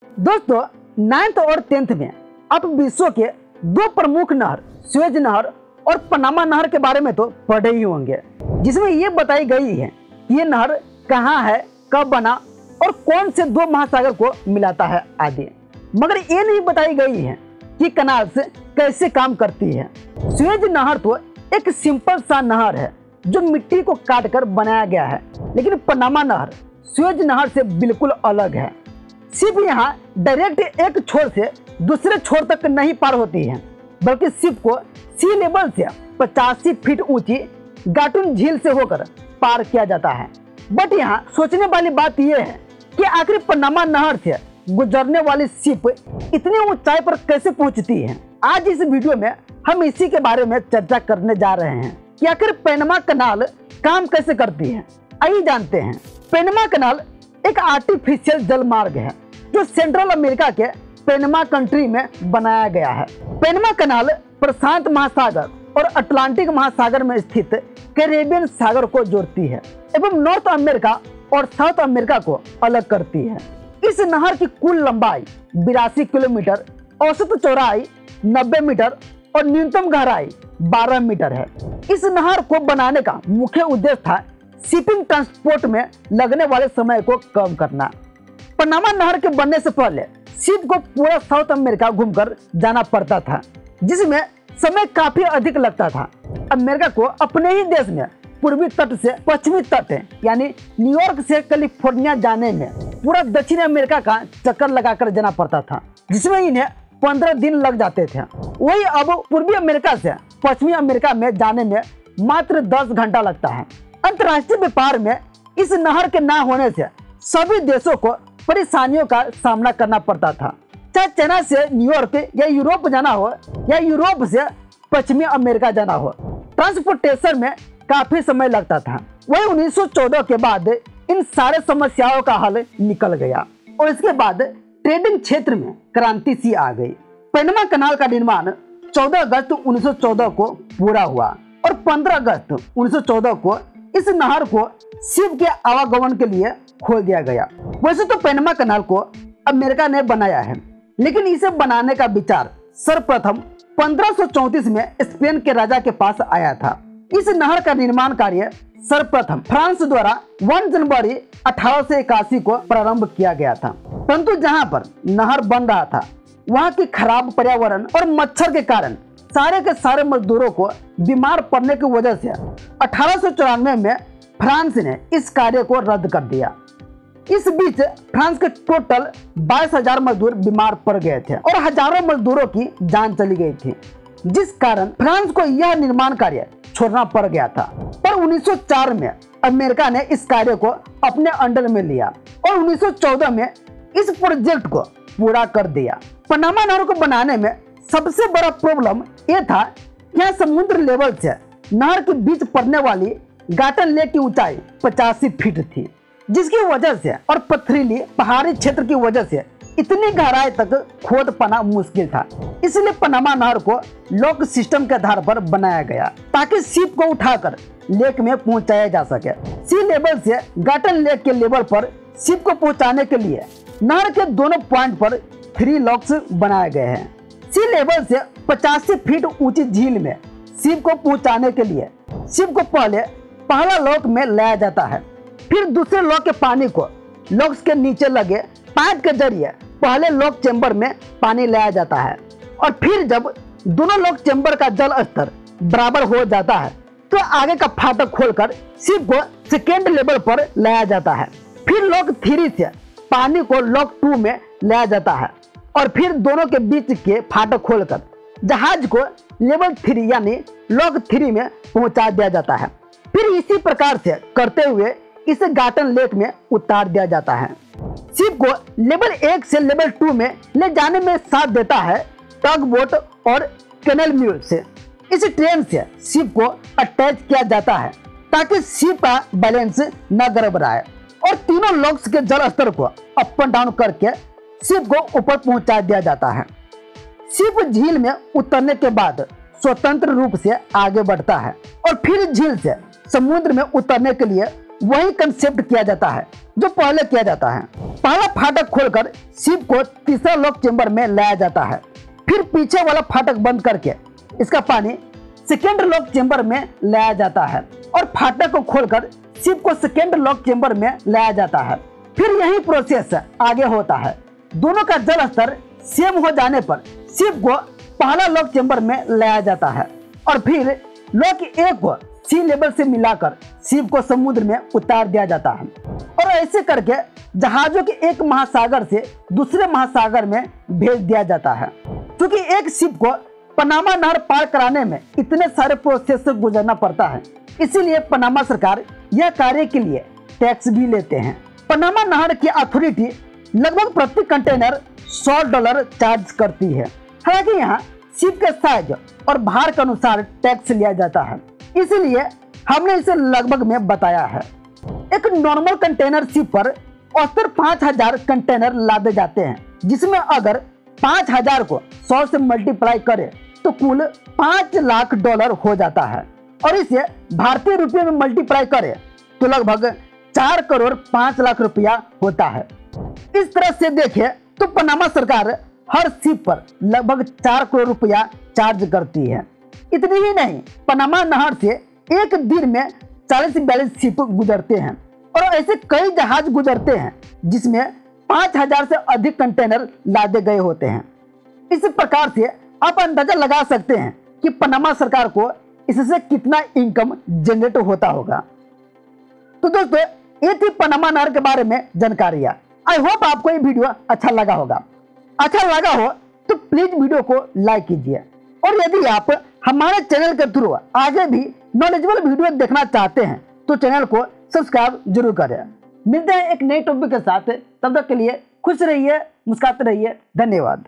दोस्तों 9th और 10th में आप विश्व के दो प्रमुख नहर सुएज नहर और पनामा नहर के बारे में तो पढ़े ही होंगे, जिसमें ये बताई गई है कि ये नहर कहाँ है, कब बना और कौन से दो महासागर को मिलाता है आदि। मगर ये नहीं बताई गई है कि कैनाल्स कैसे काम करती है। सुएज नहर तो एक सिंपल सा नहर है जो मिट्टी को काटकर बनाया गया है, लेकिन पनामा नहर सुएज नहर से बिल्कुल अलग है। सिर्फ यहाँ डायरेक्ट एक छोर से दूसरे छोर तक नहीं पार होती है, बल्कि सिर्फ को सी लेवल से 85 फीट ऊंची गाटुन झील से होकर पार किया जाता है। बट यहाँ सोचने वाली बात यह है कि आखिर पनामा नहर से गुजरने वाली शिप इतनी ऊंचाई पर कैसे पहुंचती है। आज इस वीडियो में हम इसी के बारे में चर्चा करने जा रहे हैं कि आखिर पैनमा कनाल काम कैसे करती है। आइए जानते हैं। पैनमा कनाल एक आर्टिफिशियल जल मार्ग है जो सेंट्रल अमेरिका के पैनमा कंट्री में बनाया गया है। पैनमा कनाल प्रशांत महासागर और अटलांटिक महासागर में स्थित कैरेबियन सागर को जोड़ती है एवं नॉर्थ अमेरिका और साउथ अमेरिका को अलग करती है। इस नहर की कुल लंबाई 82 किलोमीटर, औसत चौड़ाई 90 मीटर और न्यूनतम गहराई 12 मीटर है। इस नहर को बनाने का मुख्य उद्देश्य था शिपिंग ट्रांसपोर्ट में लगने वाले समय को कम करना। पनामा नहर के बनने से पहले शिप को पूरा साउथ अमेरिका घूमकर जाना पड़ता था, जिसमें समय काफी अधिक लगता था। अमेरिका को अपने ही देश में पूर्वी तट से पश्चिमी तट यानी न्यूयॉर्क से कैलिफोर्निया जाने में पूरा दक्षिण अमेरिका का चक्कर लगाकर जाना पड़ता था, जिसमें इन्हें 15 दिन लग जाते थे। वही अब पूर्वी अमेरिका से पश्चिमी अमेरिका में जाने में मात्र 10 घंटा लगता है। अंतर्राष्ट्रीय व्यापार में इस नहर के ना होने से सभी देशों को परेशानियों का सामना करना पड़ता था, चाहे चाइना से न्यूयॉर्क या यूरोप जाना हो या यूरोप से पश्चिमी अमेरिका जाना हो। ट्रांसपोर्टेशन में काफी समय लगता था। वही 1914 के बाद इन सारे समस्याओं का हल निकल गया और इसके बाद ट्रेडिंग क्षेत्र में क्रांति सी आ गई। पैनमा कनाल का निर्माण 14 अगस्त 1914 को पूरा हुआ और 15 अगस्त 1914 को इस नहर को शिप के आवागमन के लिए खोल दिया गया। वैसे तो पैनमा कनाल को अमेरिका ने बनाया है, लेकिन इसे बनाने का विचार सर्वप्रथम 1534 में स्पेन के राजा के पास आया था। इस नहर का निर्माण कार्य सर्वप्रथम फ्रांस द्वारा 1 जनवरी 1881 को प्रारंभ किया गया था, परंतु जहां पर नहर बन रहा था वहां की खराब पर्यावरण और मच्छर के कारण सारे के सारे मजदूरों को बीमार पड़ने की वजह से 1894 में फ्रांस ने इस कार्य को रद्द कर दिया। इस बीच फ्रांस के टोटल 22,000 मजदूर बीमार पड़ गए थे और हजारों मजदूरों की जान चली गई थी, जिस कारण फ्रांस को यह निर्माण कार्य छोड़ना पड़ गया था। पर 1904 में अमेरिका ने इस कार्य को अपने अंडर में लिया और 1914 में इस प्रोजेक्ट को पूरा कर दिया। पनामा नहर को बनाने में सबसे बड़ा प्रॉब्लम यह था कि यहाँ समुद्र लेवल से नहर के बीच पड़ने वाली गाटन लेक की ऊंचाई 85 फीट थी, जिसकी वजह से और पथरीली पहाड़ी क्षेत्र की वजह से इतनी गहराई तक खोद पाना मुश्किल था। इसलिए पनामा नहर को लॉक सिस्टम के आधार पर बनाया गया ताकि शिप को उठाकर लेक में पहुंचाया जा सके। सी लेवल से गाटन लेक के लेवल पर शिप को पहुंचाने के लिए नहर के दोनों पॉइंट पर 3 लॉक्स बनाए गए हैं। सी लेवल से 85 फीट ऊंची झील में शिप को पहुंचाने के लिए शिप को पहला लॉक में लाया जाता है, फिर दूसरे लॉक के पानी को लॉक्स के नीचे लगे पाइप के जरिए पहले लॉक चेंबर में पानी लाया जाता है और फिर जब दोनों लॉक चेंबर का जल स्तर बराबर हो जाता है तो आगे का फाटक खोलकर शिप को सेकेंड लेवल पर लाया जाता है। फिर लॉक 3 से पानी को लॉक 2 में लाया जाता है और फिर दोनों के बीच के फाटक खोलकर जहाज को लेवल 3 यानी लॉक 3 में पहुंचा दिया जाता है। फिर इसी प्रकार से करते हुए इसे गाटन लेक में उतार दिया जाता है। शिप को लेवल 1 से लेवल 2 में ले जाने में साथ देता है टग बोट और कैनल म्यूल से। इस ट्रेन से शिप को अटैच किया जाता है ताकि शिप का बैलेंस न गड़बड़ाए और तीनों लॉक्स के जल स्तर को अप एंड डाउन करके शिप को ऊपर पहुंचा दिया जाता है। शिप झील में उतरने के बाद स्वतंत्र रूप से आगे बढ़ता है और फिर झील से समुद्र में उतरने के लिए वही कंसेप्ट किया जाता है जो पहले किया जाता है। पहला फाटक खोलकर शिप को तीसरा लॉक चेंबर में लाया जाता है, फिर पीछे वाला फाटक बंद करके इसका पानी सेकेंड लॉक चेंबर में लाया जाता है और फाटक को खोलकर शिप को सेकेंड लॉक चेंबर में लाया जाता है। फिर यही प्रोसेस आगे होता है। दोनों का जल स्तर सेम हो जाने पर शिप को पहला लॉक चेंबर में लाया जाता है और फिर लॉक ए को सी लेवल से मिलाकर शिप को समुद्र में उतार दिया जाता है और ऐसे करके जहाजों के एक महासागर से दूसरे महासागर में भेज दिया जाता है। क्योंकि एक शिप को पनामा नहर पार कराने में इतने सारे प्रोसेस से गुजरना पड़ता है, इसीलिए पनामा सरकार यह कार्य के लिए टैक्स भी लेते हैं। पनामा नहर की अथॉरिटी लगभग प्रति कंटेनर $100 चार्ज करती है। हालांकि यहाँ शिप के साइज और भार के अनुसार टैक्स लिया जाता है, इसलिए हमने इसे लगभग में बताया है। एक नॉर्मल कंटेनर शिप पर औसतन 5000 कंटेनर लादे जाते हैं, जिसमें अगर 5000 को 100 से मल्टीप्लाई करें तो कुल $5 लाख हो जाता है और इसे भारतीय रुपये में मल्टीप्लाई करें तो लगभग 4 करोड़ 5 लाख रुपया होता है। इस तरह से देखें तो पनामा सरकार हर शिप पर लगभग 4 करोड़ रुपया चार्ज करती है। इतनी ही नहीं, पनामा नहर से एक दिन में 40-42 शिप गुजरते हैं और ऐसे कई जहाज गुजरते हैं जिसमें 5000 से अधिक कंटेनर लादे गए होते हैं। इस प्रकार से आप अंदाजा लगा सकते हैं कि पनामा सरकार को इससे कितना इनकम जनरेट होता होगा। तो दोस्तों, ये थी पनामा नहर के बारे में जानकारियां। आई होप आपको ये वीडियो अच्छा लगा होगा। अच्छा लगा हो तो प्लीज वीडियो को लाइक कीजिए और यदि आप हमारे चैनल के थ्रू आगे भी नॉलेजेबल वीडियो देखना चाहते हैं तो चैनल को सब्सक्राइब जरूर करें। मिलते हैं एक नए टॉपिक के साथ, तब तक के लिए खुश रहिए, मुस्कुराते रहिए। धन्यवाद।